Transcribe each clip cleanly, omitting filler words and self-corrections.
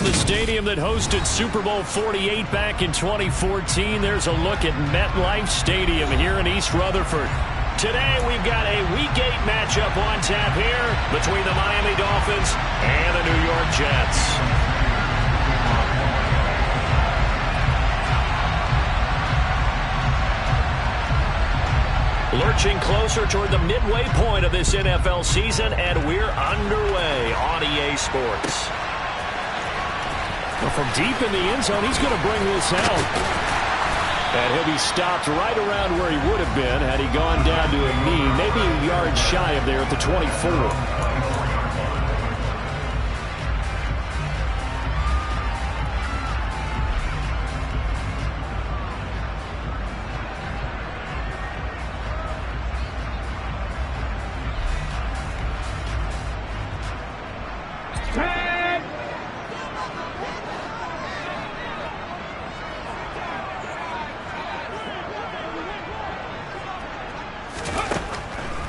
From the stadium that hosted Super Bowl 48 back in 2014, there's a look at MetLife Stadium here in East Rutherford. Today we've got a Week 8 matchup on tap here between the Miami Dolphins and the New York Jets. Lurching closer toward the midway point of this NFL season, and we're underway on EA Sports. Well, from deep in the end zone, he's going to bring this out. And he'll be stopped right around where he would have been had he gone down to a knee, maybe a yard shy of there at the 24.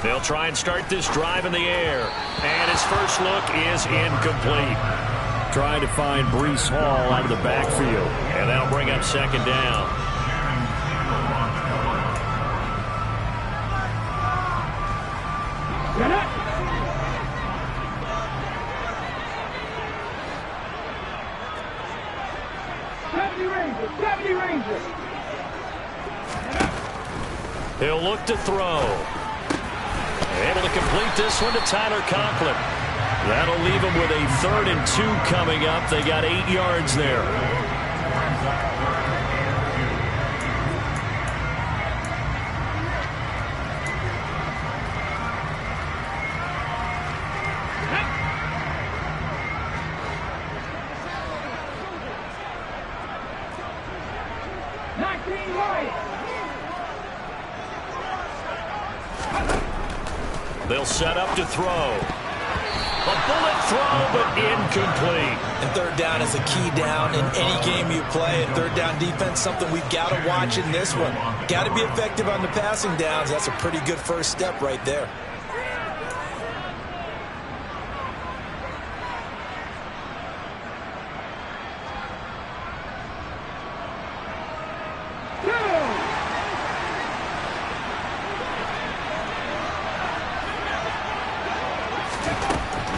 They'll try and start this drive in the air. And his first look is incomplete. Trying to find Breece Hall out of the backfield. And that'll bring up second down. He'll look to throw. Able to complete this one to Tyler Conklin. That'll leave him with a 3rd and 2 coming up. They got 8 yards there. They'll set up to throw. A bullet throw, but incomplete. And third down is a key down in any game you play. And third down defense, something we've got to watch in this one. Got to be effective on the passing downs. That's a pretty good first step right there.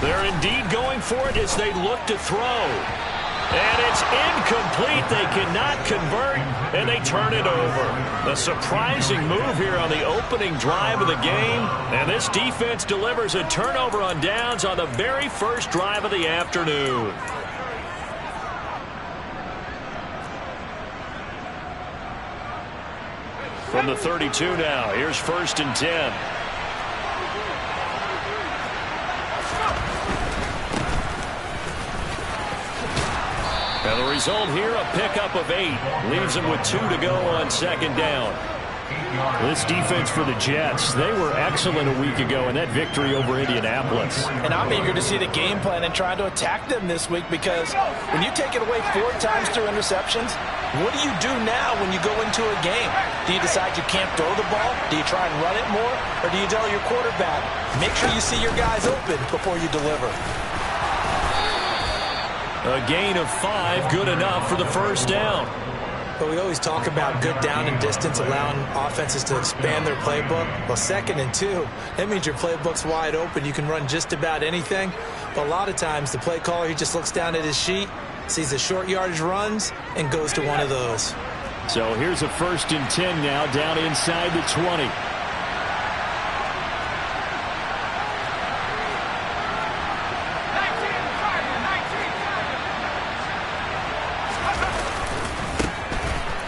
They're indeed going for it as they look to throw. And it's incomplete. They cannot convert, and they turn it over. A surprising move here on the opening drive of the game. And this defense delivers a turnover on downs on the very first drive of the afternoon. From the 32 now, here's 1st and 10. And the result here, a pickup of 8. Leaves them with 2 to go on second down. This defense for the Jets, they were excellent a week ago in that victory over Indianapolis. And I'm eager to see the game plan and try to attack them this week, because when you take it away 4 times through interceptions, what do you do now when you go into a game? Do you decide you can't throw the ball? Do you try and run it more? Or do you tell your quarterback, make sure you see your guys open before you deliver? A gain of 5, good enough for the first down. But we always talk about good down and distance, allowing offenses to expand their playbook. Well, 2nd and 2, that means your playbook's wide open. You can run just about anything. But a lot of times, the play caller, he just looks down at his sheet, sees the short yardage runs, and goes to one of those. So here's a 1st and 10 now, down inside the 20.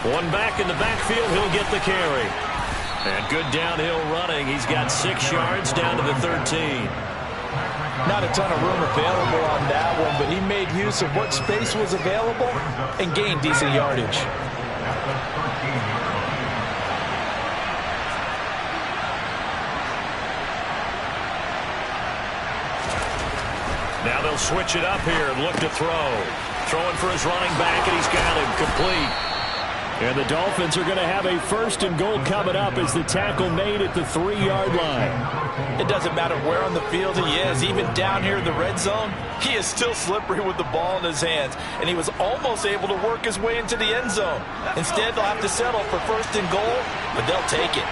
One back in the backfield, he'll get the carry. And good downhill running. He's got 6 yards down to the 13. Not a ton of room available on that one, but he made use of what space was available and gained decent yardage. Now they'll switch it up here and look to throw. Throwing for his running back, and he's got him complete. And the Dolphins are going to have a 1st and goal coming up as the tackle made at the 3-yard line. It doesn't matter where on the field he is. Even down here in the red zone, he is still slippery with the ball in his hands. And he was almost able to work his way into the end zone. Instead, they'll have to settle for 1st and goal, but they'll take it.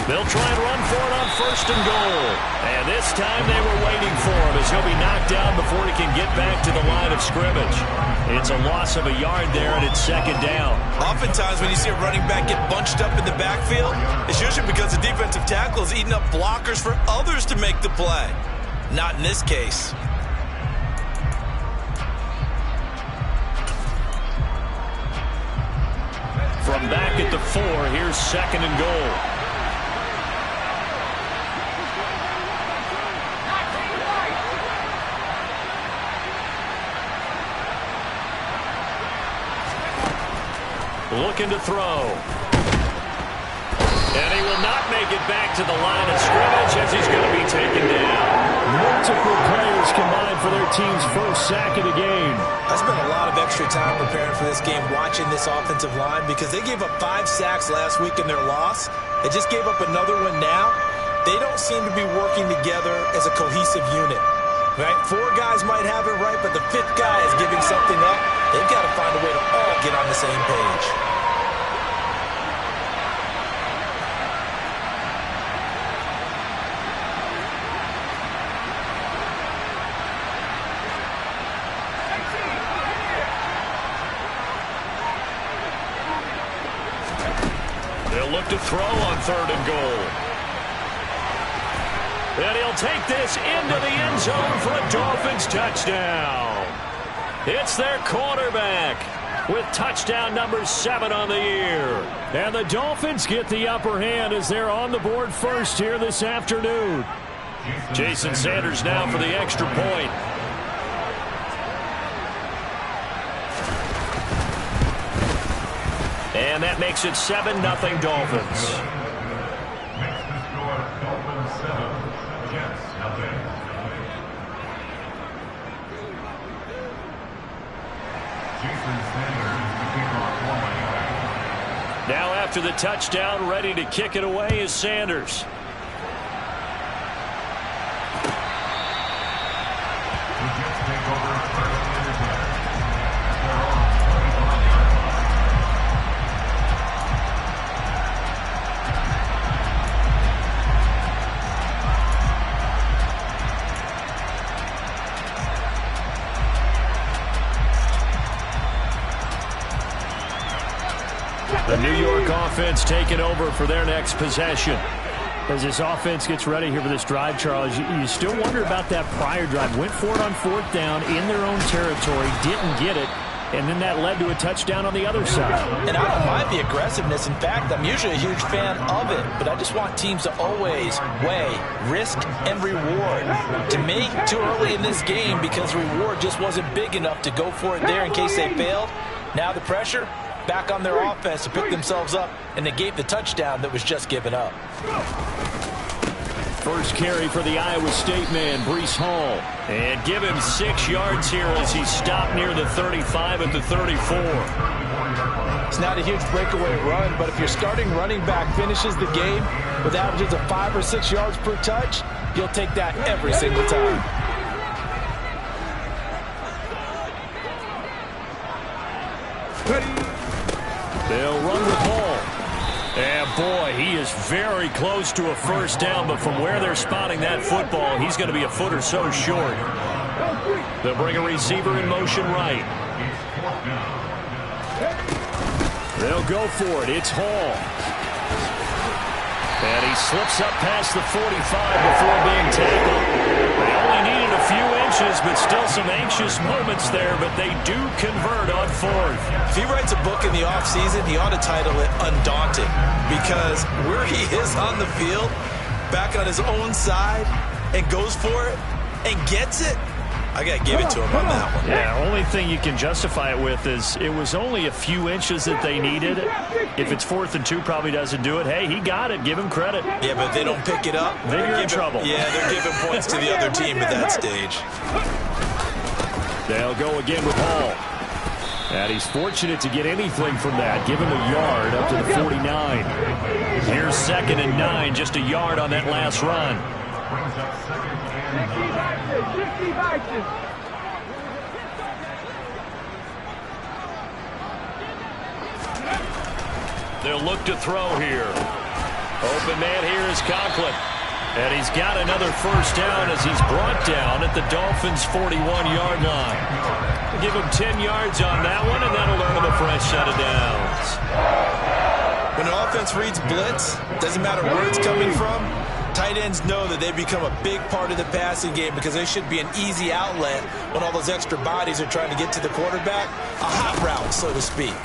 They'll try and run for it on 1st and goal. And this time they were waiting for him as he'll be knocked down before he can get back to the line of scrimmage. It's a loss of a yard there, and it's 2nd down. Oftentimes when you see a running back get bunched up in the backfield, it's usually because the defensive tackle is eating up blockers for others to make the play. Not in this case. From back at the 4, here's 2nd and goal. Looking to throw. And he will not make it back to the line of scrimmage as he's going to be taken down. Multiple players combined for their team's 1st sack of the game. I spent a lot of extra time preparing for this game watching this offensive line because they gave up 5 sacks last week in their loss. They just gave up another one now. They don't seem to be working together as a cohesive unit. Right? 4 guys might have it right, but the 5th guy is giving something up. They've got to find a way to all get on the same page. They'll look to throw on 3rd and goal. And he'll take this into the end zone for a Dolphins touchdown. It's their quarterback with touchdown number 7 on the year. And the Dolphins get the upper hand as they're on the board first here this afternoon. Jason Sanders now for the extra point. And that makes it 7-0 Dolphins. Now after the touchdown, ready to kick it away is Sanders. The New York offense taking over for their next possession. As this offense gets ready here for this drive, Charles, you still wonder about that prior drive. Went for it on 4th down in their own territory, didn't get it, and then that led to a touchdown on the other side. And I don't mind the aggressiveness. In fact, I'm usually a huge fan of it, but I just want teams to always weigh risk and reward. To me, too early in this game because the reward just wasn't big enough to go for it there in case they failed. Now the pressure back on their offense to pick themselves up and negate the touchdown that was just given up. First carry for the Iowa State man, Breece Hall. And give him 6 yards here as he stopped near the 35 at the 34. It's not a huge breakaway run, but if your starting running back finishes the game with averages of 5 or 6 yards per touch, you'll take that every single time. They'll run with Hall. And boy, he is very close to a first down, but from where they're spotting that football, he's going to be a foot or so short. They'll bring a receiver in motion right. They'll go for it. It's Hall. And he slips up past the 45 before being tackled. They only needed a few inches, but still some anxious moments there, but they do convert on 4th. If he writes a book in the offseason, he ought to title it Undaunted, because where he is on the field, back on his own side, and goes for it, and gets it, I got to give it to him on that one. Yeah, only thing you can justify it with is it was only a few inches that they needed. If it's 4th and 2, probably doesn't do it. Hey, he got it. Give him credit. Yeah, but if they don't pick it up, then you're in trouble. Yeah, they're giving points to the other team at that stage. They'll go again with Hall. And he's fortunate to get anything from that. Give him a yard up to the 49. Here's 2nd and 9, just a yard on that last run. They'll look to throw here. Open man here is Conklin. And he's got another first down as he's brought down at the Dolphins' 41-yard line. Give him 10 yards on that one, and that'll earn him a fresh set of downs. When an offense reads blitz, doesn't matter where it's coming from, tight ends know that they become a big part of the passing game because they should be an easy outlet when all those extra bodies are trying to get to the quarterback. A hot route, so to speak.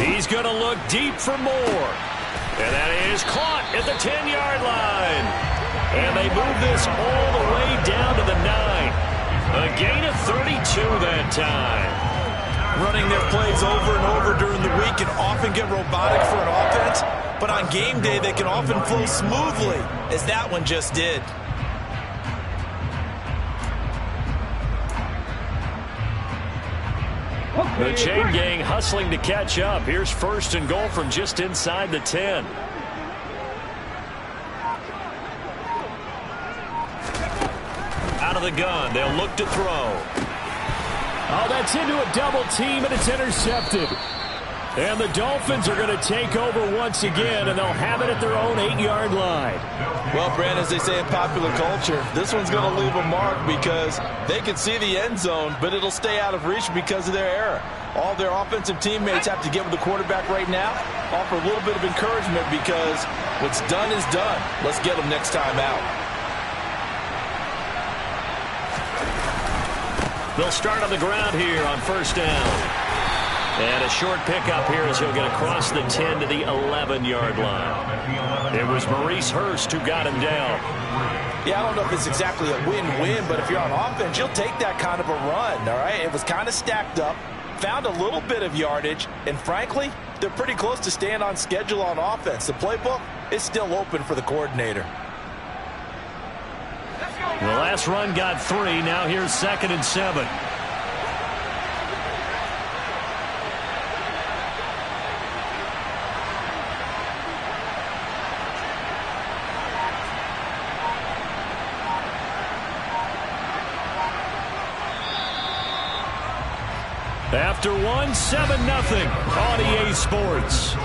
He's going to look deep for more. And that is caught at the 10-yard line. And they move this all the way down to the 9. A gain of 32 that time. Running their plays over and over during the week can often get robotic for an offense, but on game day they can often flow smoothly, as that one just did. The chain gang hustling to catch up. Here's 1st and goal from just inside the 10. Out of the gun, they'll look to throw. Oh, that's into a double team, and it's intercepted. And the Dolphins are going to take over once again, and they'll have it at their own 8-yard line. Well, Brandon, as they say in popular culture, this one's going to leave a mark because they can see the end zone, but it'll stay out of reach because of their error. All their offensive teammates have to get with the quarterback right now, offer a little bit of encouragement because what's done is done. Let's get them next time out. They'll start on the ground here on 1st down. And a short pickup here as he'll get across the 10 to the 11-yard line. It was Maurice Hurst who got him down. Yeah, I don't know if it's exactly a win-win, but if you're on offense, you'll take that kind of a run, all right? It was kind of stacked up, found a little bit of yardage, and frankly, they're pretty close to staying on schedule on offense. The playbook is still open for the coordinator. The last run got 3. Now here's 2nd and 7. After 1, 7-0 on EA Sports.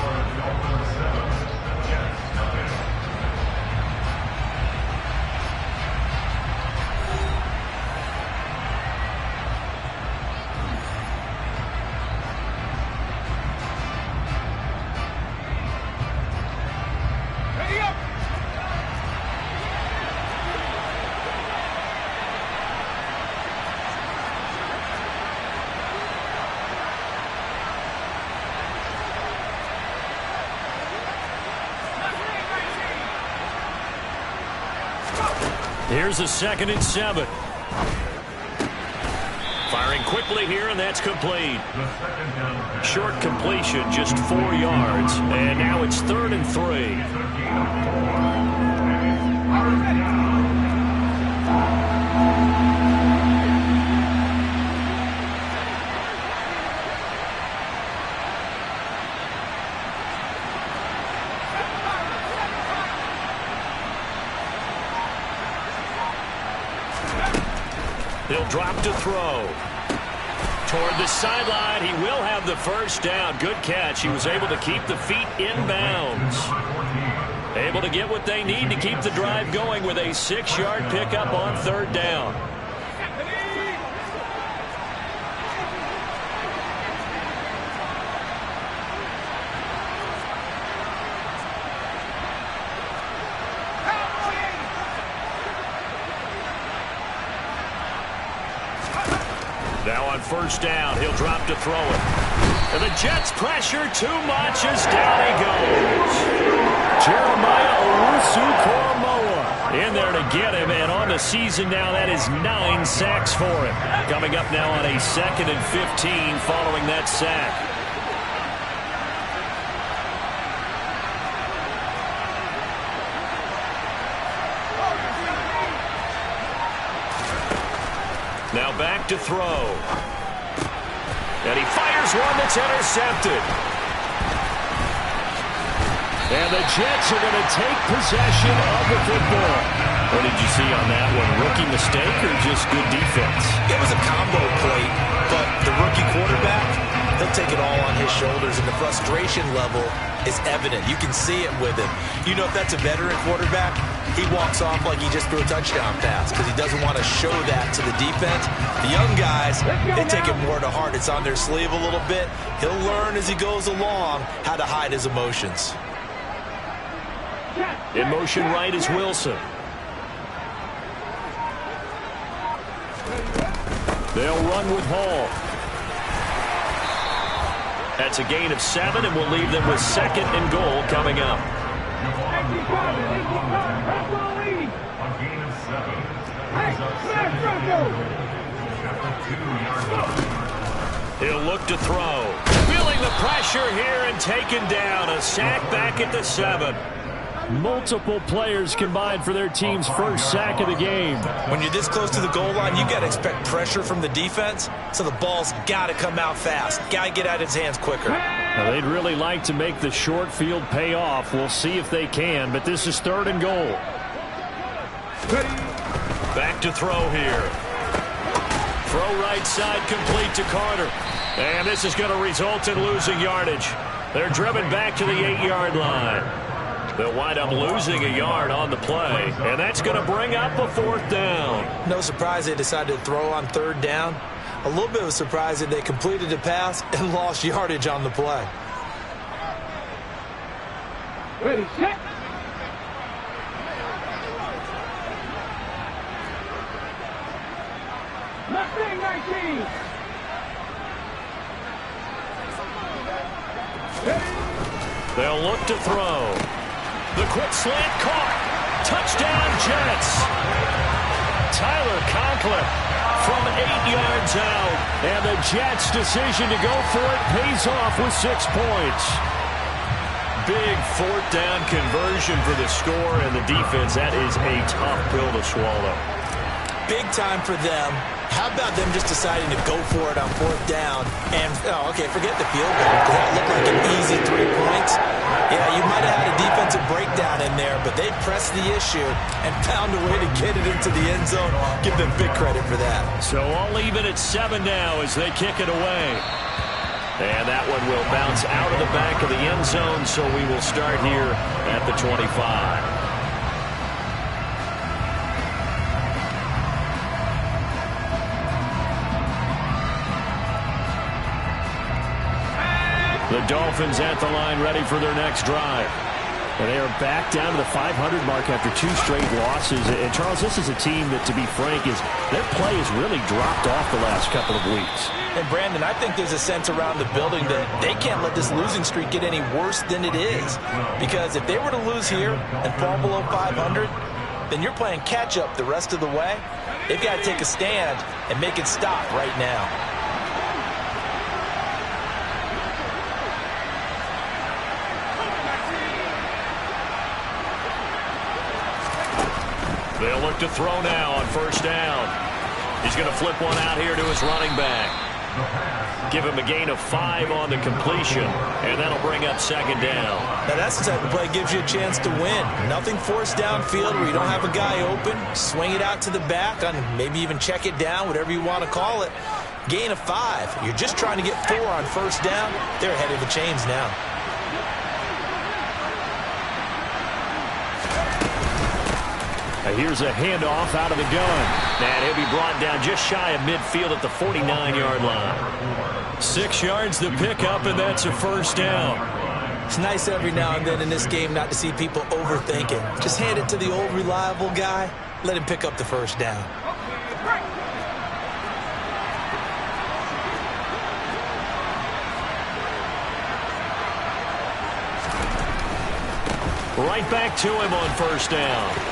Here's a 2nd and 7. Firing quickly here, and that's complete. Short completion, just 4 yards. And now it's 3rd and 3. He'll drop to throw. Toward the sideline, he will have the first down. Good catch. He was able to keep the feet in bounds. Able to get what they need to keep the drive going with a 6-yard pickup on 3rd down. Now on 1st down, he'll drop to throw it. And the Jets pressure too much as down he goes. Jeremiah Owusu-Koramoah In there to get him, and on the season now, that is 9 sacks for him. Coming up now on a 2nd and 15 following that sack. Now back to throw. And he fires one that's intercepted. And the Jets are going to take possession of the football. What did you see on that one? Rookie mistake or just good defense? It was a combo play, but the rookie quarterback, he'll take it all on his shoulders, and the frustration level is evident. You can see it with him. You know, if that's a veteran quarterback, he walks off like he just threw a touchdown pass because he doesn't want to show that to the defense. The young guys, they take it more to heart. It's on their sleeve a little bit. He'll learn as he goes along how to hide his emotions. In motion right is Wilson. They'll run with Hall. That's a gain of 7, and we'll leave them with 2nd and goal coming up. He'll look to throw. Feeling the pressure here and taken down. A sack back at the 7. Multiple players combined for their team's first sack of the game. When you're this close to the goal line, you've got to expect pressure from the defense, so the ball's got to come out fast. Got to get out of his hands quicker. Now, they'd really like to make the short field pay off. We'll see if they can, but this is 3rd and goal. Back to throw here. Throw right side complete to Carter. And this is going to result in losing yardage. They're driven back to the 8-yard line. They'll wind up losing a yard on the play, and that's going to bring up a 4th down. No surprise they decided to throw on 3rd down. A little bit of a surprise that they completed the pass and lost yardage on the play. Ready, set. Left wing 19. They'll look to throw. The quick slant caught. Touchdown, Jets. Tyler Conklin from 8 yards out. And the Jets' decision to go for it pays off with 6 points. Big 4th down conversion for the score, and the defense, that is a tough pill to swallow. Big time for them. How about them just deciding to go for it on 4th down? And, okay, forget the field goal. That looked like an easy 3 points. Yeah, you might have had a defensive breakdown in there, but they pressed the issue and found a way to get it into the end zone. Give them big credit for that. So I'll leave it at 7 now as they kick it away. And that one will bounce out of the back of the end zone, so we will start here at the 25. The Dolphins at the line, ready for their next drive. And they are back down to the 500 mark after 2 straight losses. And, Charles, this is a team that, to be frank, their play has really dropped off the last couple of weeks. And, Brandon, I think there's a sense around the building that they can't let this losing streak get any worse than it is. Because if they were to lose here and fall below 500, then you're playing catch-up the rest of the way. They've got to take a stand and make it stop right now. They'll look to throw now on 1st down. He's going to flip one out here to his running back. Give him a gain of 5 on the completion, and that'll bring up 2nd down. Now that's the type of play that gives you a chance to win. Nothing forced downfield where you don't have a guy open. Swing it out to the back, on maybe even check it down, whatever you want to call it. Gain of 5. You're just trying to get 4 on 1st down. They're ahead of the chains now. Here's a handoff out of the gun. And he'll be brought down just shy of midfield at the 49-yard line. 6 yards to pick up, and that's a 1st down. It's nice every now and then in this game not to see people overthink it. Just hand it to the old reliable guy. Let him pick up the 1st down. Right back to him on 1st down.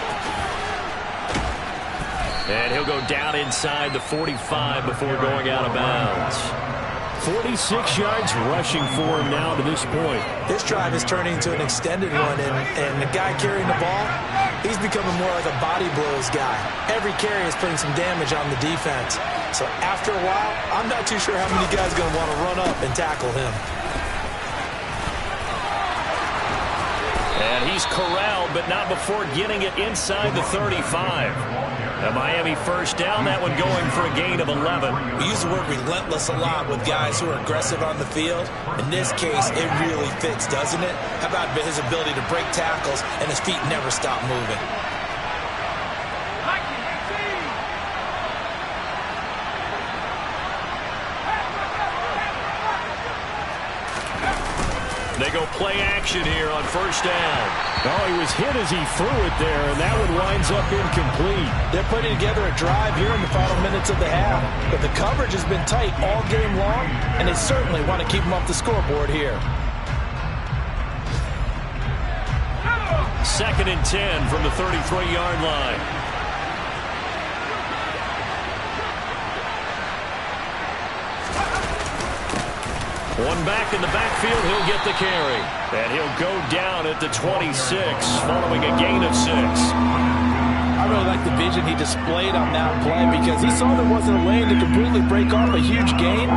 And he'll go down inside the 45 before going out of bounds. 46 yards rushing for him now to this point. This drive is turning into an extended one, and the guy carrying the ball, he's becoming more like a body blows guy. Every carry is putting some damage on the defense. So after a while, I'm not too sure how many guys are going to want to run up and tackle him. And he's corralled, but not before getting it inside the 35. A Miami first down, that one going for a gain of 11. We use the word relentless a lot with guys who are aggressive on the field. In this case, it really fits, doesn't it? How about his ability to break tackles and his feet never stop moving? They go play action here on first down. Oh, he was hit as he threw it there, and that one winds up incomplete. They're putting together a drive here in the final minutes of the half, but the coverage has been tight all game long, and they certainly want to keep them off the scoreboard here. 2nd and 10 from the 33-yard line. One back in the backfield, he'll get the carry. And he'll go down at the 26, following a gain of 6. I really like the vision he displayed on that play because he saw there wasn't a lane to completely break off a huge gain.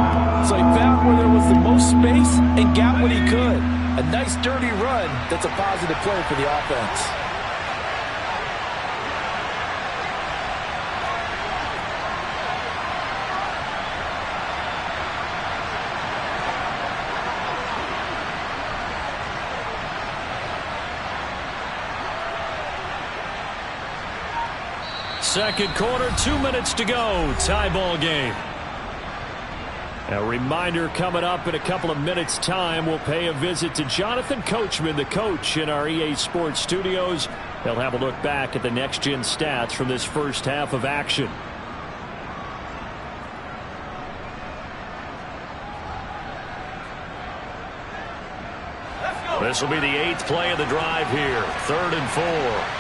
So he found where there was the most space and got what he could. A nice dirty run that's a positive play for the offense. Second quarter, 2 minutes to go. Tie ball game. A reminder coming up in a couple of minutes' time. We'll pay a visit to Jonathan Coachman, the coach in our EA Sports studios. He'll have a look back at the next-gen stats from this first half of action. This will be the 8th play of the drive here. 3rd and 4.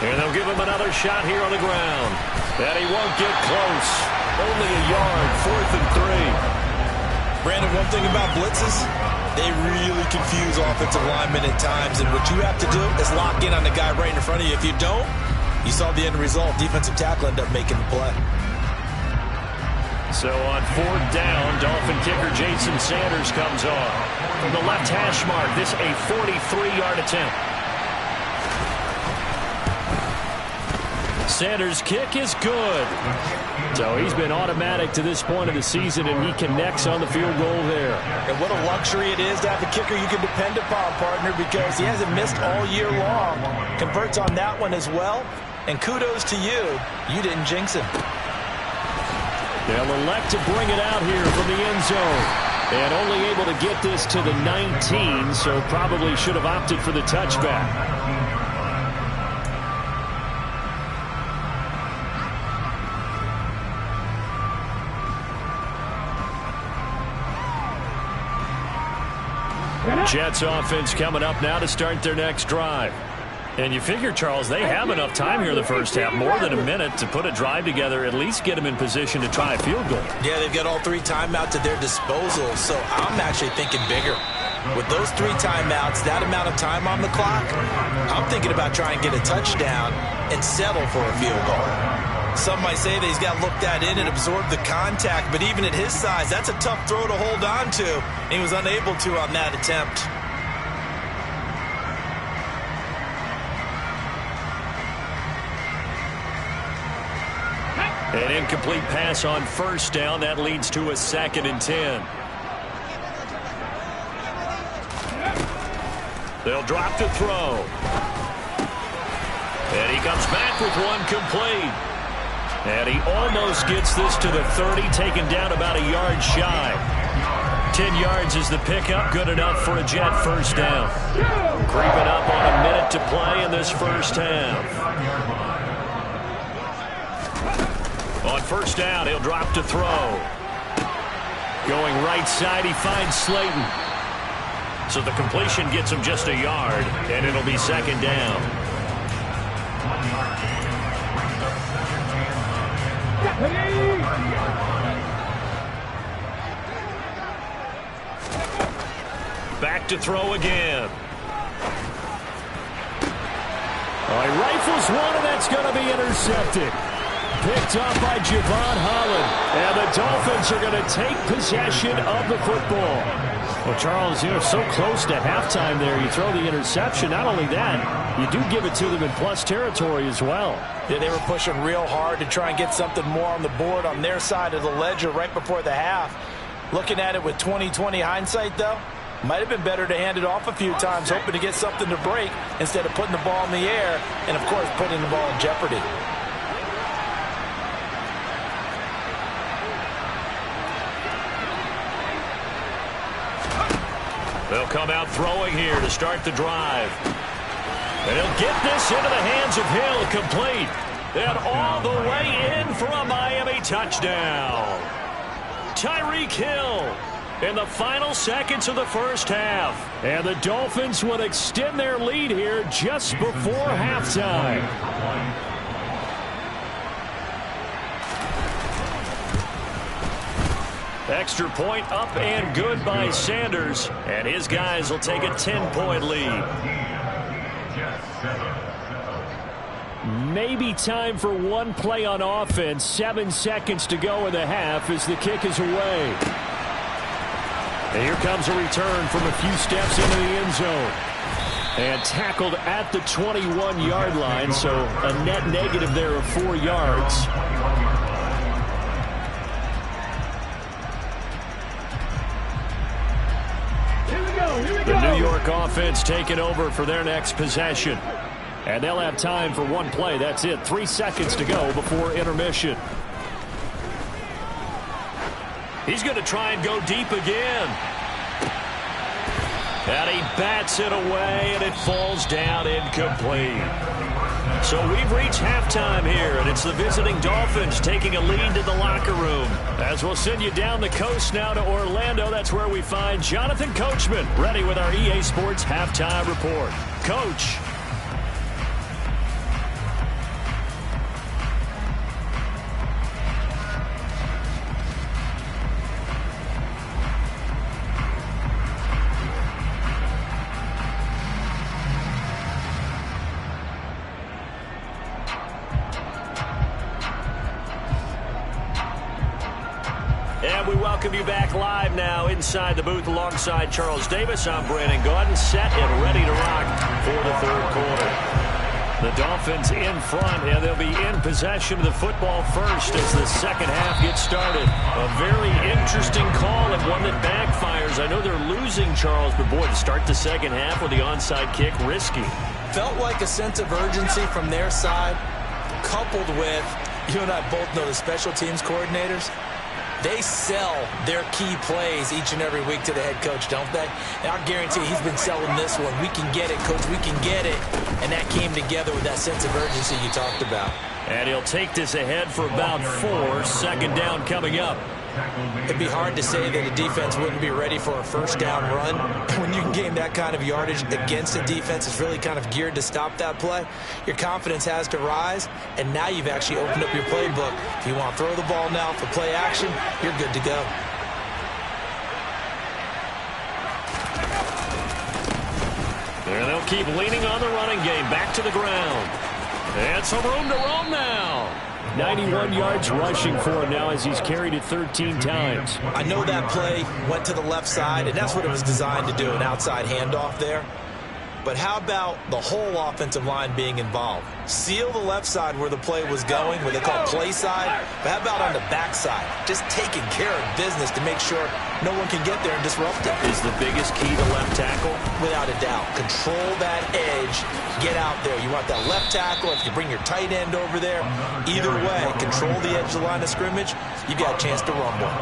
And they'll give him another shot here on the ground. And he won't get close. Only a yard, 4th and 3. Brandon, one thing about blitzes, they really confuse offensive linemen at times. And what you have to do is lock in on the guy right in front of you. If you don't, you saw the end result. Defensive tackle ended up making the play. So on 4th down, Dolphin kicker Jason Sanders comes on. From the left hash mark, this a 43-yard attempt. Sanders' kick is good. So he's been automatic to this point of the season, and he connects on the field goal there. And what a luxury it is to have a kicker you can depend upon, partner, because he hasn't missed all year long. Converts on that one as well. And kudos to you. You didn't jinx him. They'll elect to bring it out here from the end zone. And only able to get this to the 19, so probably should have opted for the touchback. Jets offense coming up now to start their next drive. And you figure, Charles, they have enough time here in the first half, more than a minute, to put a drive together, at least get them in position to try a field goal. Yeah, they've got all 3 timeouts at their disposal, so I'm actually thinking bigger. With those 3 timeouts, that amount of time on the clock, I'm thinking about trying to get a touchdown and settle for a field goal. Some might say that he's got to look that in and absorb the contact, but even at his size, that's a tough throw to hold on to. And he was unable to on that attempt. An incomplete pass on first down. That leads to a 2nd and 10. They'll drop to throw. And he comes back with one complete. And he almost gets this to the 30, taken down about a yard shy. 10 yards is the pickup, good enough for a Jet first down. Creeping up on a minute to play in this first half. On first down, he'll drop to throw. Going right side, he finds Slayton. So the completion gets him just a yard, and it'll be second down. Back to throw again. He rifles one, and that's going to be intercepted. Picked off by Javon Holland. And the Dolphins are going to take possession of the football. Well, Charles, you're so close to halftime there. You throw the interception. Not only that, you do give it to them in plus territory as well. Yeah, they were pushing real hard to try and get something more on the board on their side of the ledger right before the half. Looking at it with 20/20 hindsight, though, might have been better to hand it off a few times, hoping to get something to break instead of putting the ball in the air and, of course, putting the ball in jeopardy. They'll come out throwing here to start the drive. And he'll get this into the hands of Hill, complete. And all the way in for a Miami touchdown. Tyreek Hill in the final seconds of the first half. And the Dolphins would extend their lead here just before halftime. Extra point up and good by Sanders. And his guys will take a 10-point lead. Maybe time for one play on offense. 7 seconds to go in the half as the kick is away. And here comes a return from a few steps into the end zone. And tackled at the 21-yard line, so a net negative there of 4 yards. The New York offense taking over for their next possession. And they'll have time for one play. That's it. 3 seconds to go before intermission. He's going to try and go deep again. And he bats it away, and it falls down incomplete. So we've reached halftime here, and it's the visiting Dolphins taking a lead to the locker room. As we'll send you down the coast now to Orlando, that's where we find Jonathan Coachman, ready with our EA Sports Halftime Report. Coach. And we welcome you back live now inside the booth alongside Charles Davis. I'm Brandon Gaudin, set and ready to rock for the third quarter. The Dolphins in front, and they'll be in possession of the football first as the second half gets started. A very interesting call and one that backfires. I know they're losing, Charles, but boy, to start the second half with the onside kick, risky. Felt like a sense of urgency from their side, coupled with, you and I both know the special teams coordinators. They sell their key plays each and every week to the head coach, don't they? And I guarantee he's been selling this one. We can get it, coach, we can get it. And that came together with that sense of urgency you talked about. And he'll take this ahead for about 4. Second down coming up. It'd be hard to say that a defense wouldn't be ready for a first down run. When you can gain that kind of yardage against a defense that's really kind of geared to stop that play, your confidence has to rise, and now you've actually opened up your playbook. If you want to throw the ball now for play action, you're good to go. And they'll keep leaning on the running game. Back to the ground. And some room to roam now. 91 yards rushing for him now as he's carried it 13 times. I know that play went to the left side, and that's what it was designed to do, an outside handoff there. But how about the whole offensive line being involved? Seal the left side where the play was going, what they call play side. But how about on the back side? Just taking care of business to make sure no one can get there and disrupt it. Is the biggest key to left tackle? Without a doubt. Control that edge. Get out there. You want that left tackle. If you bring your tight end over there, either way, control the edge of the line of scrimmage, you got a chance to rumble.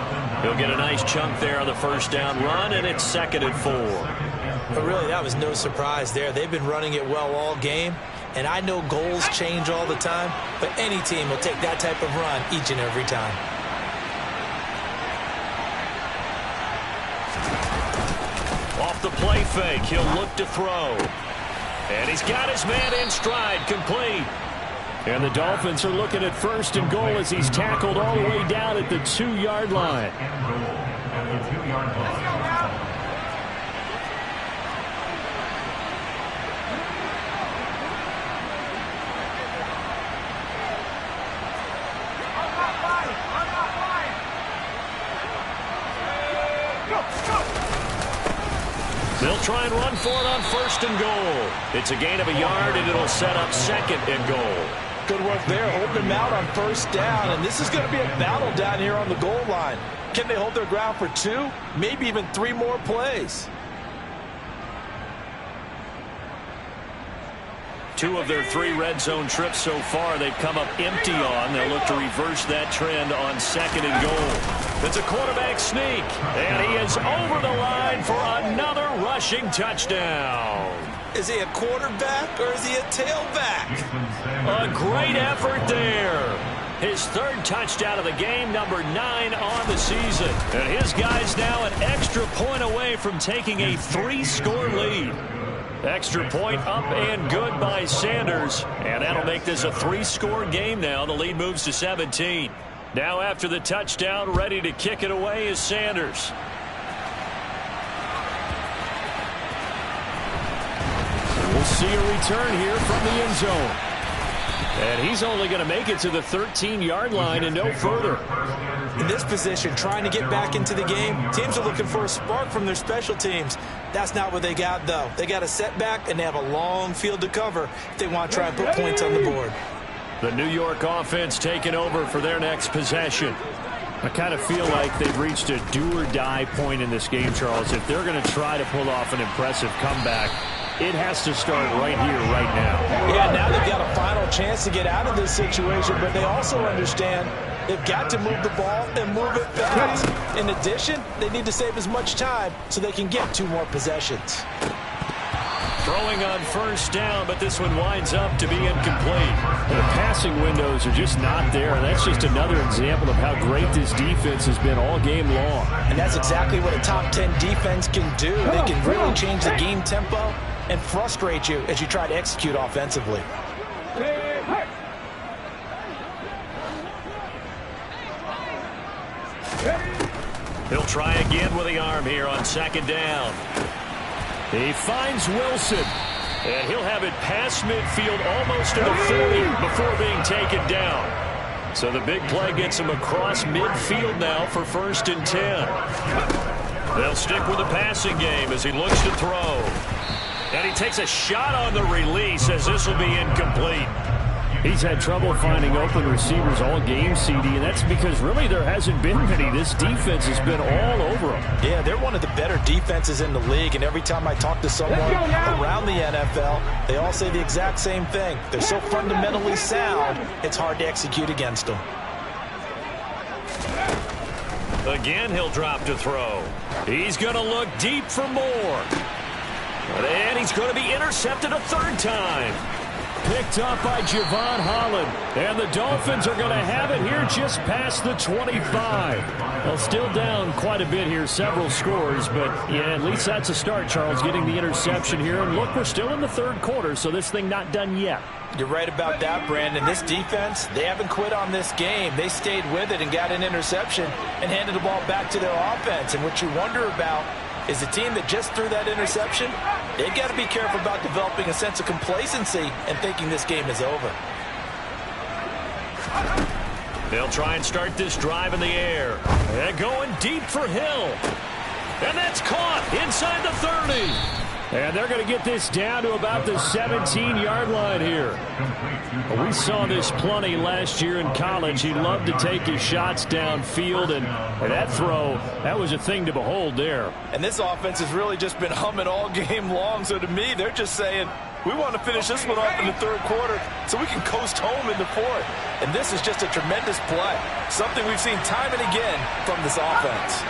He'll get a nice chunk there on the first down run, and it's 2nd and 4. But really, that was no surprise there. They've been running it well all game. And I know goals change all the time, but any team will take that type of run each and every time. Off the play fake. He'll look to throw. And he's got his man in stride, complete. And the Dolphins are looking at 1st and goal as he's tackled all the way down at the 2-yard line. They'll try and run for it on 1st and goal. It's a gain of a yard, and it'll set up 2nd and goal. Good work there, holding him out on 1st down, and this is going to be a battle down here on the goal line. Can they hold their ground for 2, maybe even 3 more plays? 2 of their 3 red zone trips so far they've come up empty on. They'll look to reverse that trend on 2nd and goal. It's a quarterback sneak, and he is over the line for another rushing touchdown. Is he a quarterback or is he a tailback? A great effort there. His 3rd touchdown of the game, number 9 on the season. And his guy's now an extra point away from taking a 3-score lead. Extra point up and good by Sanders. And that'll make this a 3-score game now. The lead moves to 17. Now after the touchdown, ready to kick it away is Sanders. We'll see a return here from the end zone. And he's only going to make it to the 13-yard line and no further. In this position, trying to get back into the game, teams are looking for a spark from their special teams. That's not what they got, though. They got a setback, and they have a long field to cover if they want to try and put points on the board. The New York offense taking over for their next possession. I kind of feel like they've reached a do-or-die point in this game, Charles. If they're going to try to pull off an impressive comeback, it has to start right here, right now. Yeah, now they've got a final chance to get out of this situation, but they also understand they've got to move the ball and move it fast. In addition, they need to save as much time so they can get 2 more possessions. Throwing on 1st down, but this one winds up to be incomplete. The passing windows are just not there, and that's just another example of how great this defense has been all game long. And that's exactly what a top 10 defense can do. They can really change the game tempo and frustrate you as you try to execute offensively. He'll try again with the arm here on 2nd down. He finds Wilson, and he'll have it past midfield almost to the 40 before being taken down. So the big play gets him across midfield now for 1st and 10. They'll stick with the passing game as he looks to throw. And he takes a shot on the release as this will be incomplete. He's had trouble finding open receivers all game, CD, and that's because really there hasn't been many. This defense has been all over them. Yeah, they're one of the better defenses in the league, and every time I talk to someone around the NFL, they all say the exact same thing. They're so fundamentally sound, it's hard to execute against them. Again, he'll drop to throw. He's going to look deep for more. And he's going to be intercepted a 3rd time. Picked up by Javon Holland. And the Dolphins are going to have it here just past the 25. Well, still down quite a bit here, several scores. But, yeah, at least that's a start, Charles, getting the interception here. And, look, we're still in the 3rd quarter, so this thing not done yet. You're right about that, Brandon. This defense, they haven't quit on this game. They stayed with it and got an interception and handed the ball back to their offense. And what you wonder about is the team that just threw that interception, they've got to be careful about developing a sense of complacency and thinking this game is over. They'll try and start this drive in the air. And going deep for Hill. And that's caught inside the 30. And they're going to get this down to about the 17-yard line here. We saw this plenty last year in college. He loved to take his shots downfield, and that throw, that was a thing to behold there. And this offense has really just been humming all game long. So to me, they're just saying, we want to finish this one off in the 3rd quarter so we can coast home in the 4th. And this is just a tremendous play. Something we've seen time and again from this offense.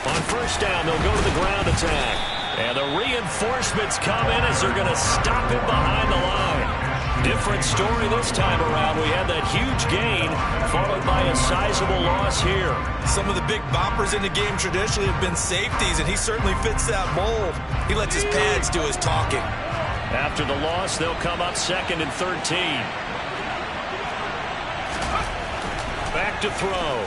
On 1st down, they'll go to the ground attack. And the reinforcements come in as they're going to stop him behind the line. Different story this time around. We had that huge gain followed by a sizable loss here. Some of the big boppers in the game traditionally have been safeties, and he certainly fits that mold. He lets his pads do his talking. After the loss, they'll come up 2nd and 13. Back to throw.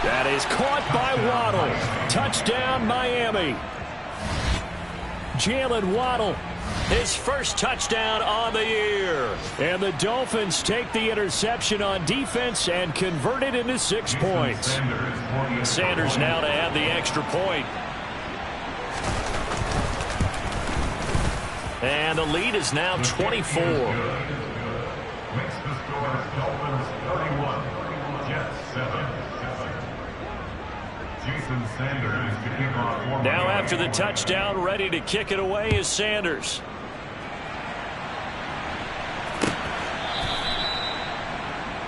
That is caught by Waddle. Touchdown, Miami. Jalen Waddle, his first touchdown on the year. And the Dolphins take the interception on defense and convert it into 6 points. Sanders now to add the extra point. And the lead is now 24. Now after the touchdown, ready to kick it away is Sanders.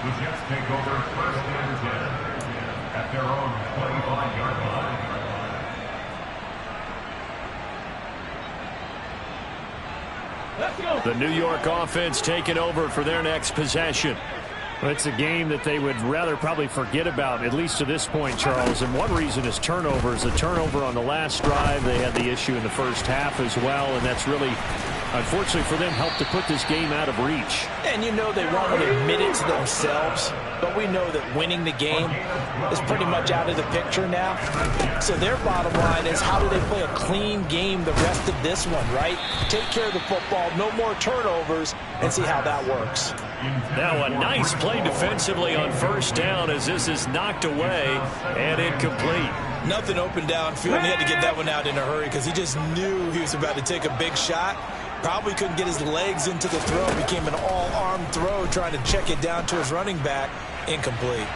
The Jets take over 1st and 10 at their own 25-yard line. Let's go. The New York offense taking over for their next possession. Well, it's a game that they would rather probably forget about, at least to this point, Charles. And one reason is turnovers. A turnover on the last drive. They had the issue in the first half as well, and that's really, unfortunately for them, helped to put this game out of reach. And you know they won't admit it to themselves, but we know that winning the game is pretty much out of the picture now. So their bottom line is, how do they play a clean game the rest of this one, right? Take care of the football, no more turnovers, and see how that works. Now a nice play defensively on 1st down as this is knocked away and incomplete. Nothing open downfield, and he had to get that one out in a hurry because he just knew he was about to take a big shot. Probably couldn't get his legs into the throw. Became an all-arm throw trying to check it down to his running back. Incomplete.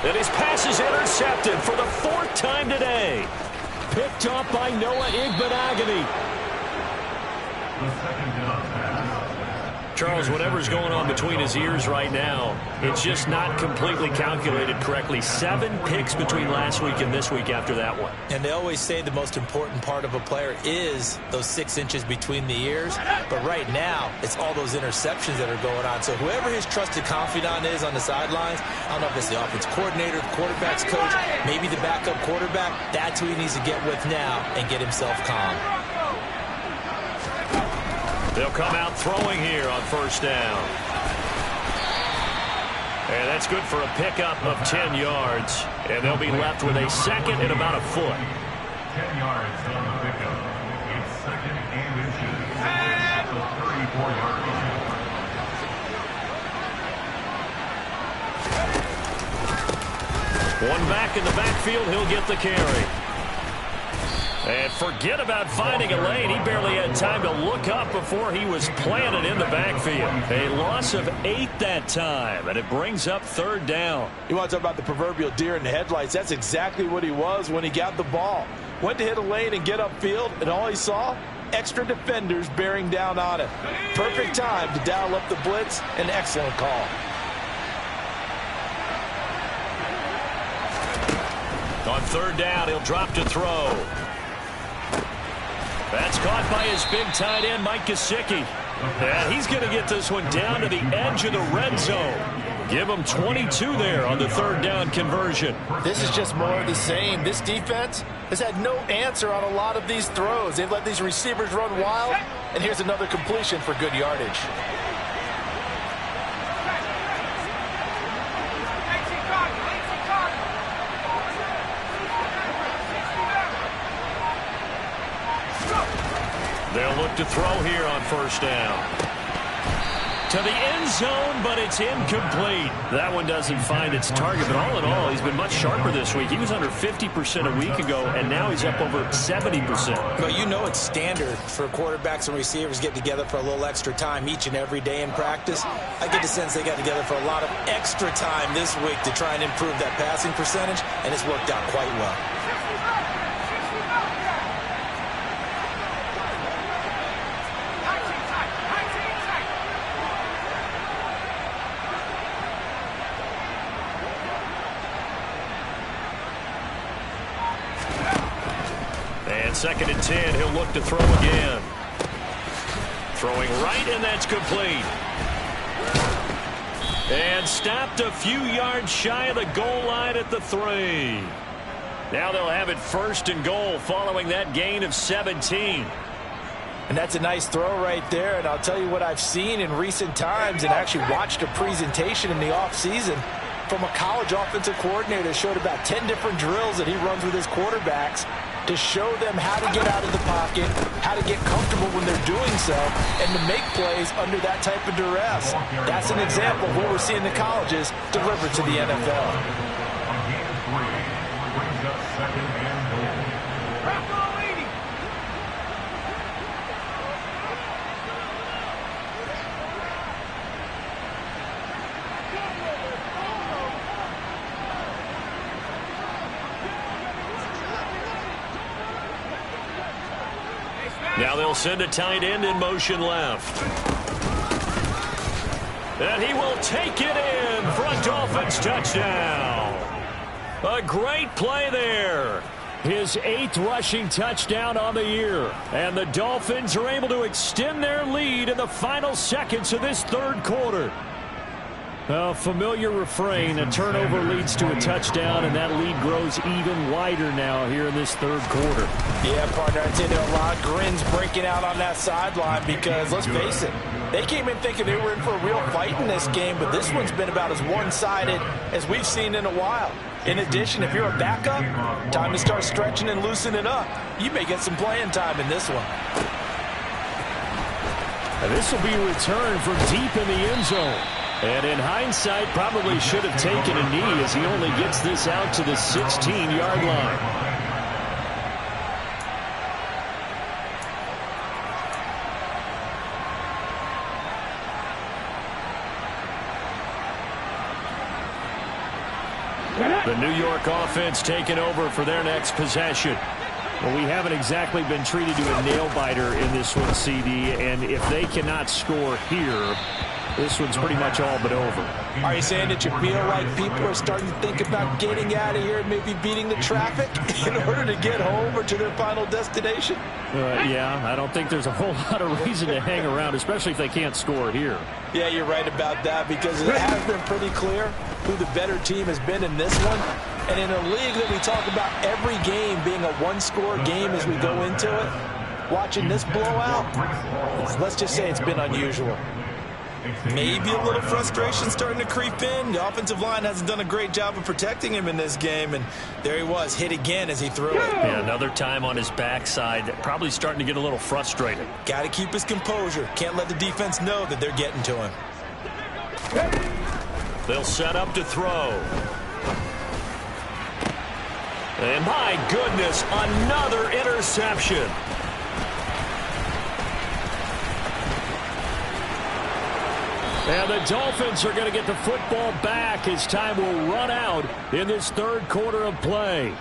And his pass is intercepted for the 4th time today. Picked off by Noah Igbenogany. The 2nd down pass. Charles, whatever's going on between his ears right now, it's just not completely calculated correctly. 7 picks between last week and this week after that one. And they always say the most important part of a player is those 6 inches between the ears. But right now, it's all those interceptions that are going on. So whoever his trusted confidant is on the sidelines, I don't know if it's the offense coordinator, the quarterback's coach, maybe the backup quarterback, that's who he needs to get with now and get himself calm. They'll come out throwing here on 1st down. And that's good for a pickup of 10 yards. And they'll be left with a 2nd and about a foot. 10 yards on the pickup. It's 2nd and inches at the 34-yard line. One back in the backfield, he'll get the carry. And forget about finding a lane. He barely had time to look up before he was planted in the backfield. A loss of 8 that time, and it brings up 3rd down. You want to talk about the proverbial deer in the headlights? That's exactly what he was when he got the ball. Went to hit a lane and get upfield, and all he saw, extra defenders bearing down on him. Perfect time to dial up the blitz. An excellent call. On 3rd down, he'll drop to throw. That's caught by his big tight end, Mike Gesicki. And he's going to get this one down to the edge of the red zone. Give him 22 there on the 3rd down conversion. This is just more of the same. This defense has had no answer on a lot of these throws. They've let these receivers run wild, and here's another completion for good yardage. They'll look to throw here on 1st down. To the end zone, but it's incomplete. That one doesn't find its target, but all in all, he's been much sharper this week. He was under 50% a week ago, and now he's up over 70%. But you know it's standard for quarterbacks and receivers to get together for a little extra time each and every day in practice. I get the sense they got together for a lot of extra time this week to try and improve that passing percentage, and it's worked out quite well. And 2nd and 10, he'll look to throw again. Throwing right, and that's complete. And stopped a few yards shy of the goal line at the 3. Now they'll have it 1st and goal following that gain of 17. And that's a nice throw right there. And I'll tell you what I've seen in recent times and actually watched a presentation in the offseason from a college offensive coordinator that showed about 10 different drills that he runs with his quarterbacks to show them how to get out of the pocket, how to get comfortable when they're doing so, and to make plays under that type of duress. That's an example of what we're seeing the colleges deliver to the NFL. Now they'll send a tight end in motion left. And he will take it in for a Dolphins touchdown. A great play there. His 8th rushing touchdown on the year. And the Dolphins are able to extend their lead in the final seconds of this 3rd quarter. A familiar refrain, a turnover leads to a touchdown, and that lead grows even wider now here in this 3rd quarter. Yeah, partner, I'd say there are a lot of grins breaking out on that sideline because, let's face it, they came in thinking they were in for a real fight in this game, but this one's been about as one-sided as we've seen in a while. In addition, if you're a backup, time to start stretching and loosening up. You may get some playing time in this one. And this will be returned from deep in the end zone. And in hindsight, probably should have taken a knee as he only gets this out to the 16-yard line. The New York offense taking over for their next possession. Well, we haven't exactly been treated to a nail-biter in this one, CD, and if they cannot score here, this one's pretty much all but over. Are you saying that you feel like people are starting to think about getting out of here and maybe beating the traffic in order to get home or to their final destination? Yeah, I don't think there's a whole lot of reason to hang around, especially if they can't score here. Yeah, you're right about that because it has been pretty clear who the better team has been in this one. And in a league that we talk about every game being a one-score game as we go into it, watching this blowout, let's just say it's been unusual. Maybe a little frustration starting to creep in. The offensive line hasn't done a great job of protecting him in this game, and there he was, hit again as he threw it. Yeah, another time on his backside, probably starting to get a little frustrated. Got to keep his composure. Can't let the defense know that they're getting to him. They'll set up to throw. And my goodness, another interception. And the Dolphins are going to get the football back as time will run out in this 3rd quarter of play.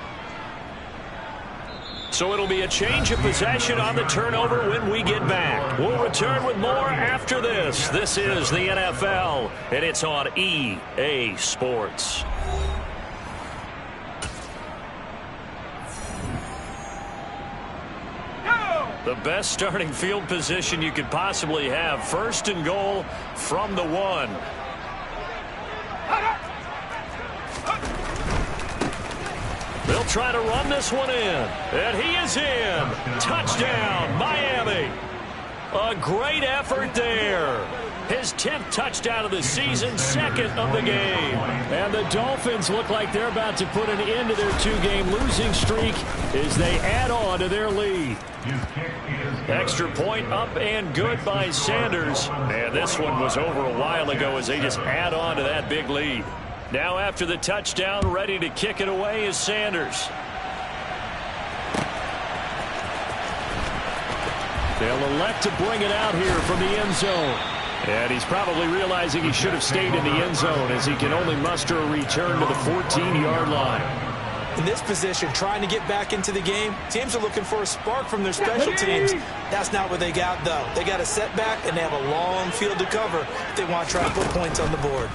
So it'll be a change of possession on the turnover when we get back. We'll return with more after this. This is the NFL, and it's on EA Sports. The best starting field position you could possibly have. 1st and goal from the 1. They'll try to run this one in. And he is in. Touchdown, Miami. A great effort there. His 10th touchdown of the season, 2nd of the game. And the Dolphins look like they're about to put an end to their 2-game losing streak as they add on to their lead. Extra point up and good by Sanders. And this one was over a while ago as they just add on to that big lead. Now after the touchdown, ready to kick it away is Sanders. They'll elect to bring it out here from the end zone. And he's probably realizing he should have stayed in the end zone as he can only muster a return to the 14-yard line. In this position, trying to get back into the game, teams are looking for a spark from their special teams. That's not what they got, though. They got a setback, and they have a long field to cover if they want to try to put points on the board.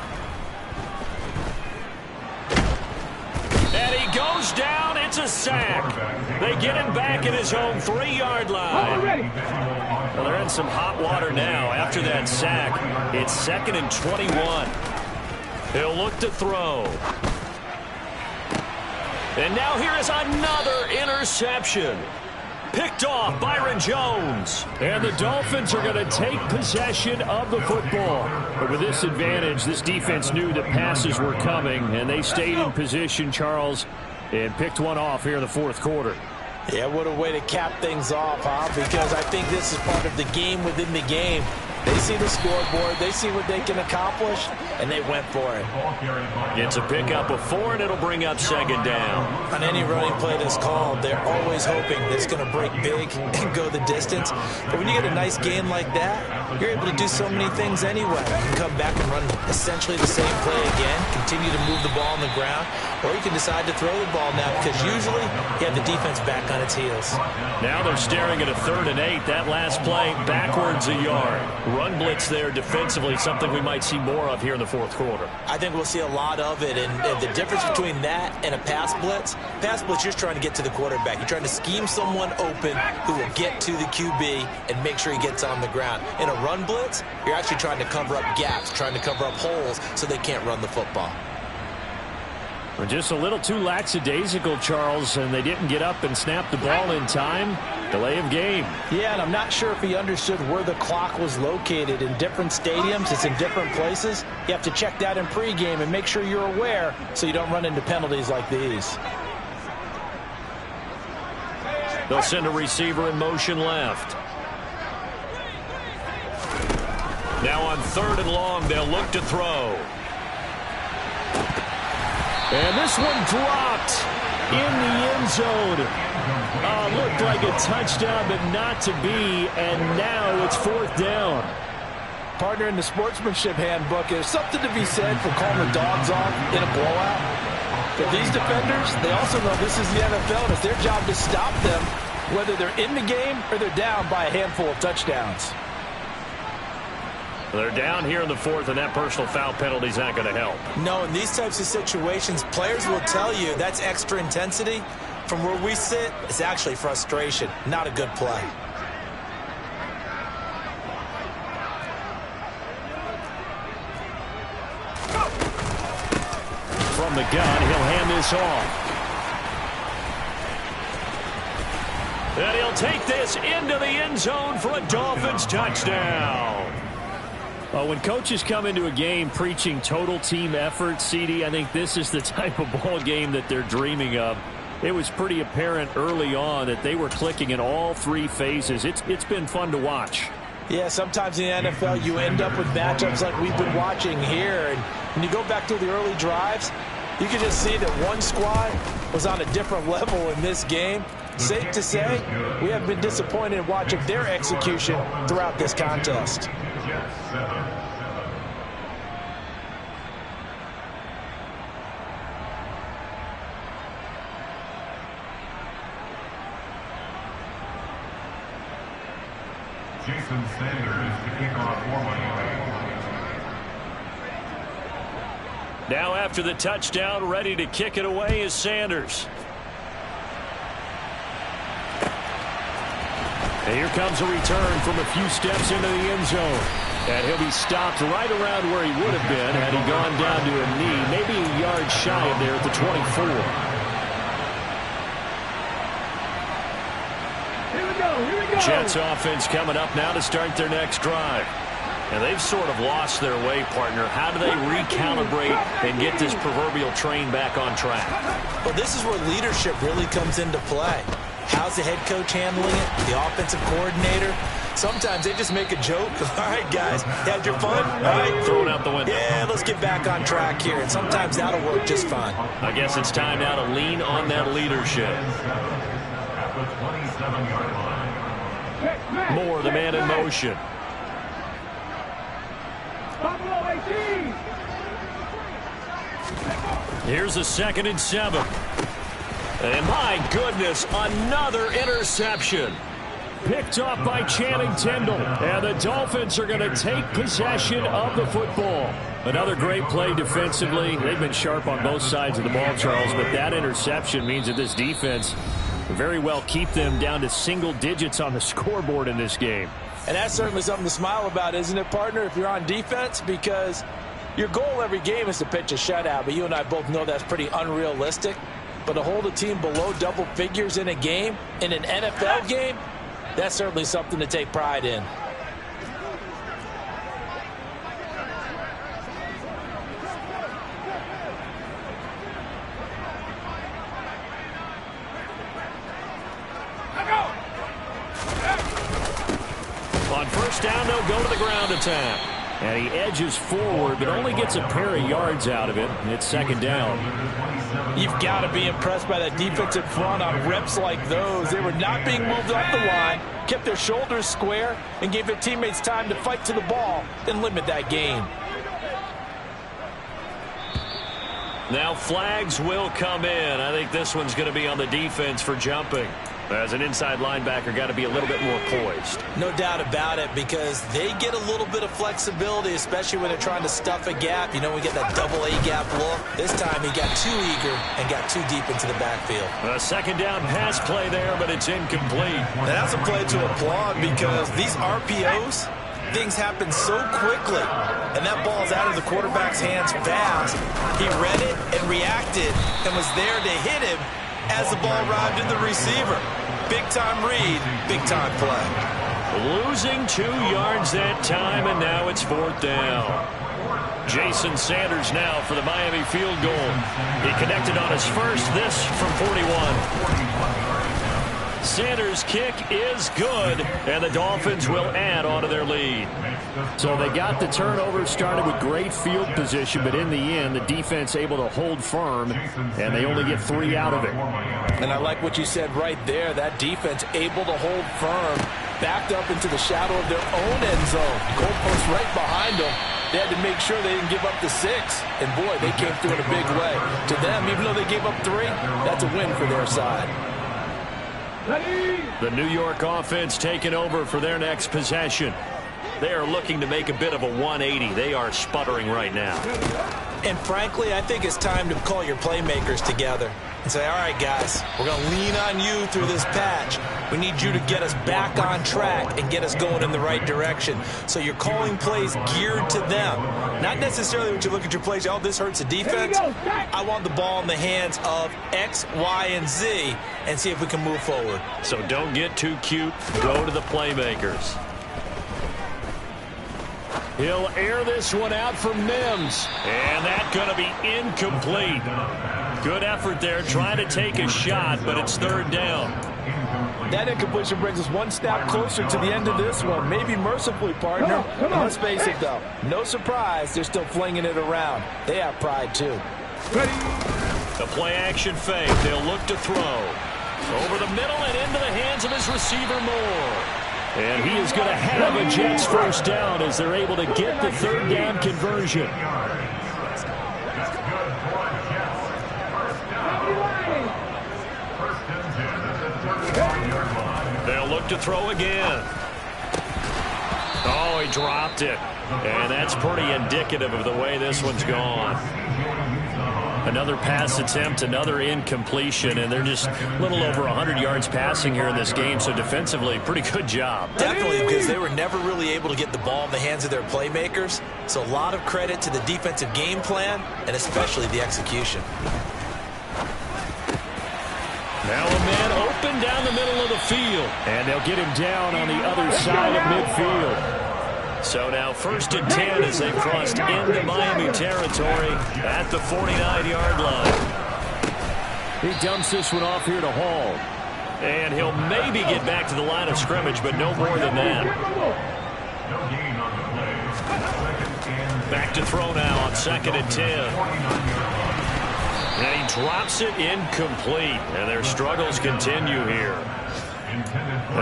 And he goes down. It's It's a sack. They get him back at his own 3-yard line. Well, they're in some hot water now. After that sack, it's 2nd and 21. He'll look to throw. And now here is another interception. Picked off Byron Jones. And the Dolphins are going to take possession of the football. But with this advantage, this defense knew that passes were coming, and they stayed in position, Charles, and picked one off here in the fourth quarter. Yeah, what a way to cap things off, huh? Because I think this is part of the game within the game. They see the scoreboard, they see what they can accomplish, and they went for it. It's a pickup of 4, and it'll bring up 2nd down. On any running play that's called, they're always hoping that it's going to break big and go the distance. But when you get a nice gain like that, you're able to do so many things anyway. You can come back and run essentially the same play again, continue to move the ball on the ground, or you can decide to throw the ball now because usually you have the defense back on its heels. Now they're staring at a 3rd and 8. That last play, backwards a yard. Run blitz there defensively, something we might see more of here in the fourth quarter. I think we'll see a lot of it, and the difference between that and a pass blitz, you're just trying to get to the quarterback. You're trying to scheme someone open who will get to the QB and make sure he gets on the ground. In a run blitz, you're actually trying to cover up gaps, trying to cover up holes so they can't run the football. Well, just a little too lackadaisical, Charles, and they didn't get up and snap the ball in time. Delay of game. Yeah, and I'm not sure if he understood where the clock was located. In different stadiums, it's in different places. You have to check that in pregame and make sure you're aware so you don't run into penalties like these. They'll send a receiver in motion left. Now on 3rd and long, they'll look to throw. And this one dropped in the end zone. Looked like a touchdown, but not to be. And now it's 4th down. Partner, in the sportsmanship handbook, there's something to be said for calling the dogs off in a blowout. But these defenders, they also know this is the NFL, and it's their job to stop them, whether they're in the game or they're down by a handful of touchdowns. They're down here in the 4th, and that personal foul penalty is not going to help. No, in these types of situations, players will tell you that's extra intensity. From where we sit, it's actually frustration, not a good play. From the gun, he'll hand this off. And he'll take this into the end zone for a Dolphins touchdown. Well, when coaches come into a game preaching total team effort, CD, I think this is the type of ball game that they're dreaming of. It was pretty apparent early on that they were clicking in all 3 phases. It's been fun to watch. Yeah, sometimes in the NFL you end up with matchups like we've been watching here. And when you go back to the early drives, you can just see that one squad was on a different level in this game. Safe to say, we have been disappointed in watching their execution throughout this contest. Jason Sanders to kick off for Miami. Now after the touchdown, ready to kick it away is Sanders. And here comes a return from a few steps into the end zone. And he'll be stopped right around where he would have been had he gone down to a knee, maybe a yard shy of there at the 24. Here we go. Jets offense coming up now to start their next drive. And they've sort of lost their way, partner. How do they recalibrate and get this proverbial train back on track? Well, this is where leadership really comes into play. How's the head coach handling it? The offensive coordinator? Sometimes they just make a joke. All right, guys, had your fun? All right, throw it out the window. Yeah, let's get back on track here. And sometimes that'll work just fine. I guess it's time now to lean on that leadership. At the 27-yard line. Moore, the man in motion. Buffalo 18. Here's a 2nd and 7. And my goodness, another interception. Picked off by Channing Tindall. And the Dolphins are going to take possession of the football. Another great play defensively. They've been sharp on both sides of the ball, Charles, but that interception means that this defense will very well keep them down to single digits on the scoreboard in this game. And that's certainly something to smile about, isn't it, partner, if you're on defense? Because your goal every game is to pitch a shutout, but you and I both know that's pretty unrealistic. But to hold a team below double figures in a game, in an NFL game, that's certainly something to take pride in. On first down, they'll go to the ground attack. And he edges forward, but only gets a pair of yards out of it. And it's second down. You've got to be impressed by that defensive front on reps like those. They were not being moved off the line, kept their shoulders square, and gave their teammates time to fight to the ball and limit that gain. Now flags will come in. I think this one's going to be on the defense for jumping. As an inside linebacker, got to be a little bit more poised. No doubt about it, because they get a little bit of flexibility, especially when they're trying to stuff a gap. You know, we get that double A gap look. This time he got too eager and got too deep into the backfield. A second down pass play there, but it's incomplete. And that's a play to applaud, because these RPOs, things happen so quickly, and that ball's out of the quarterback's hands fast. He read it and reacted and was there to hit him as the ball arrived in the receiver. Big-time read, big-time play. Losing 2 yards that time, and now it's fourth down. Jason Sanders now for the Miami field goal. He connected on his first, this from 41. Sanders' kick is good, and the Dolphins will add on to their lead. So they got the turnover, started with great field position, but in the end, the defense able to hold firm, and they only get 3 out of it. And I like what you said right there. That defense able to hold firm, backed up into the shadow of their own end zone. Goalpost right behind them. They had to make sure they didn't give up the 6. And, boy, they came through in a big way. To them, even though they gave up 3, that's a win for their side. The New York offense taking over for their next possession. They are looking to make a bit of a 180. They are sputtering right now. And frankly, I think it's time to call your playmakers together and say, all right, guys, we're going to lean on you through this patch. We need you to get us back on track and get us going in the right direction. So you're calling plays geared to them. Not necessarily when you look at your plays, oh, this hurts the defense. I want the ball in the hands of X, Y, and Z and see if we can move forward. So don't get too cute. Go to the playmakers. He'll air this one out for Mims. And that's going to be incomplete. Good effort there trying to take a shot, but it's third down. That incompletion brings us one step closer to the end of this one. Maybe mercifully, partner. And let's face it, though. No surprise, they're still flinging it around. They have pride, too. The play-action fake. They'll look to throw. Over the middle and into the hands of his receiver, Moore. And he is going to have a Jets first down as they're able to get the third down conversion. They'll look to throw again. Oh, he dropped it. And that's pretty indicative of the way this one's gone. Another pass attempt, another incompletion, and they're just a little over 100 yards passing here in this game, so defensively, pretty good job. Definitely, because they were never really able to get the ball in the hands of their playmakers, so a lot of credit to the defensive game plan, and especially the execution. Now a man open down the middle of the field, and they'll get him down on the other side of midfield. So now 1st and 10 as they've crossed into Miami territory at the 49-yard line. He dumps this one off here to Hall. And he'll maybe get back to the line of scrimmage, but no more than that. Back to throw now on 2nd and 10. And he drops it incomplete. And their struggles continue here.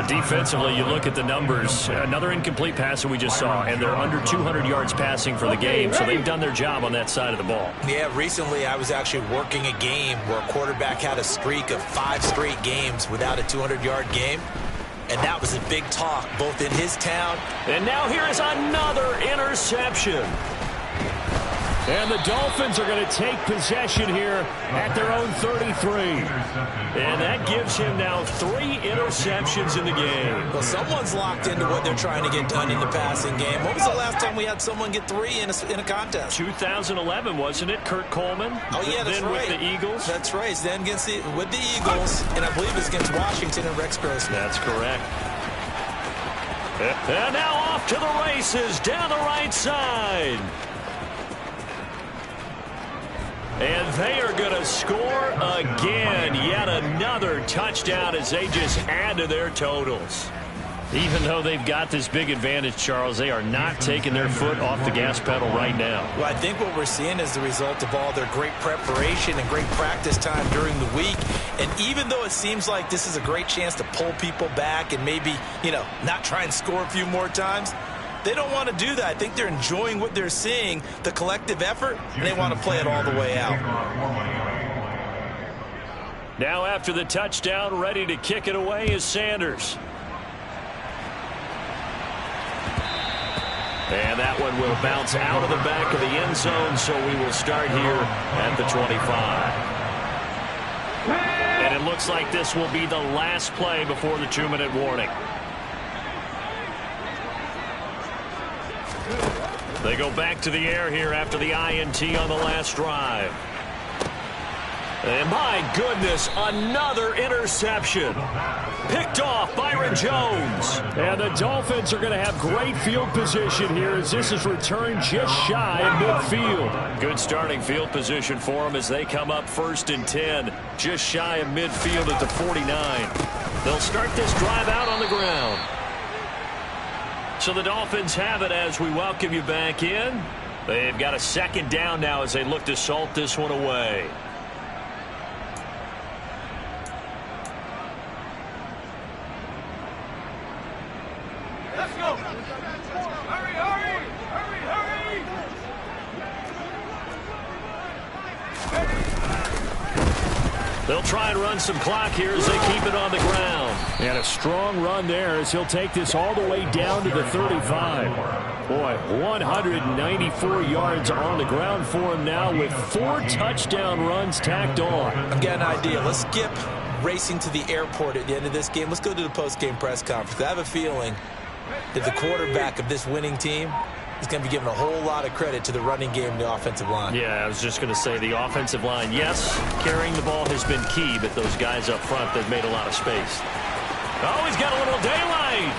Defensively, you look at the numbers. Another incomplete pass that we just saw, and they're under 200 yards passing for the game, so they've done their job on that side of the ball. Yeah, recently I was actually working a game where a quarterback had a streak of 5 straight games without a 200-yard game. And that was a big talk, both in his town. And now here is another interception. And the Dolphins are going to take possession here at their own 33. And that gives him now 3 interceptions in the game. Well, someone's locked into what they're trying to get done in the passing game. When was the last time we had someone get 3 in a contest? 2011, wasn't it? Kurt Coleman? Oh, yeah, that's then right. with the Eagles? That's right. Then with the Eagles, and I believe it's against Washington and Rex Grossman. That's correct. And now off to the races down the right side. And they are going to score again. Yet another touchdown as they just add to their totals. Even though they've got this big advantage, Charles, they are not taking their foot off the gas pedal right now. Well, I think what we're seeing is the result of all their great preparation and great practice time during the week. And even though it seems like this is a great chance to pull people back and maybe, not try and score a few more times, they don't want to do that. I think they're enjoying what they're seeing, the collective effort, and they want to play it all the way out. Now after the touchdown, ready to kick it away is Sanders. And that one will bounce out of the back of the end zone, so we will start here at the 25. And it looks like this will be the last play before the 2-minute warning. They go back to the air here after the INT on the last drive. And my goodness, another interception. Picked off Byron Jones. And the Dolphins are going to have great field position here as this is returned just shy of midfield. Good starting field position for them as they come up 1st and 10. Just shy of midfield at the 49. They'll start this drive out on the ground. So the Dolphins have it as we welcome you back in. They've got a 2nd down now as they look to salt this one away. Let's go. Hurry, hurry, hurry, hurry. They'll try and run some clock here as they keep it on the ground. And a strong run there as he'll take this all the way down to the 35. Boy, 194 yards on the ground for him now with 4 touchdown runs tacked on. I've got an idea. Let's skip racing to the airport at the end of this game. Let's go to the post-game press conference. I have a feeling that the quarterback of this winning team is going to be given a whole lot of credit to the running game and the offensive line. Yeah, I was just going to say the offensive line, yes, carrying the ball has been key, but those guys up front, they've made a lot of space. Oh, he's got a little daylight.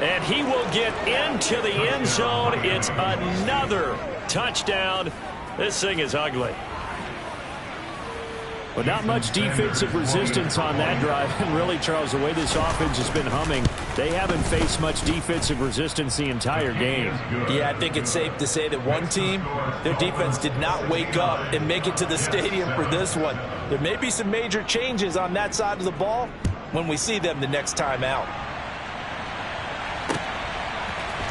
And he will get into the end zone. It's another touchdown. This thing is ugly. But not much defensive resistance on that drive. And really, Charles, the way this offense has been humming, they haven't faced much defensive resistance the entire game. Yeah, I think it's safe to say that one team, their defense did not wake up and make it to the stadium for this one. There may be some major changes on that side of the ball when we see them the next time out.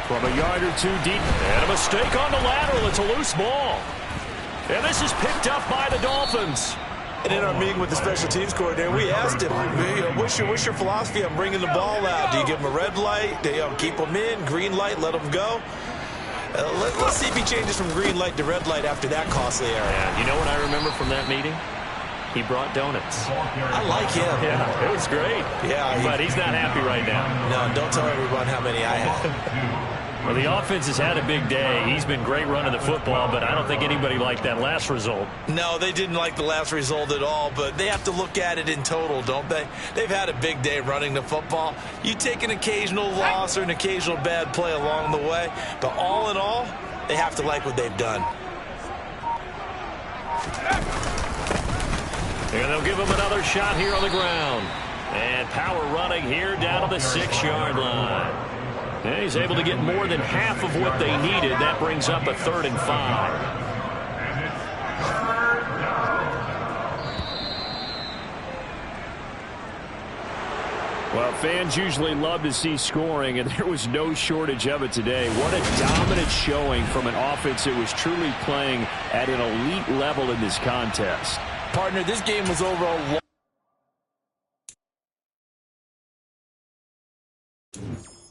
From a yard or 2 deep. And a mistake on the lateral. It's a loose ball. And this is picked up by the Dolphins. And in our meeting with the special teams coordinator, we asked him, what's your philosophy on bringing the ball out? Do you give them a red light? Do you keep them in? Green light, let them go? Let's see if he changes from green light to red light after that costly error. Yeah, you know what I remember from that meeting? He brought donuts. I like him. Yeah, it was great. Yeah, but he's not happy right now. No, don't tell everyone how many I had. Well, the offense has had a big day. He's been great running the football, but I don't think anybody liked that last result. No, they didn't like the last result at all, but they have to look at it in total, don't they? They've had a big day running the football. You take an occasional loss or an occasional bad play along the way, but all in all, they have to like what they've done. And they'll give him another shot here on the ground. And power running here down to the 6-yard line. And he's able to get more than half of what they needed. That brings up a 3rd and 5. Well, fans usually love to see scoring, and there was no shortage of it today. What a dominant showing from an offense that was truly playing at an elite level in this contest. Partner, this game was over a long it.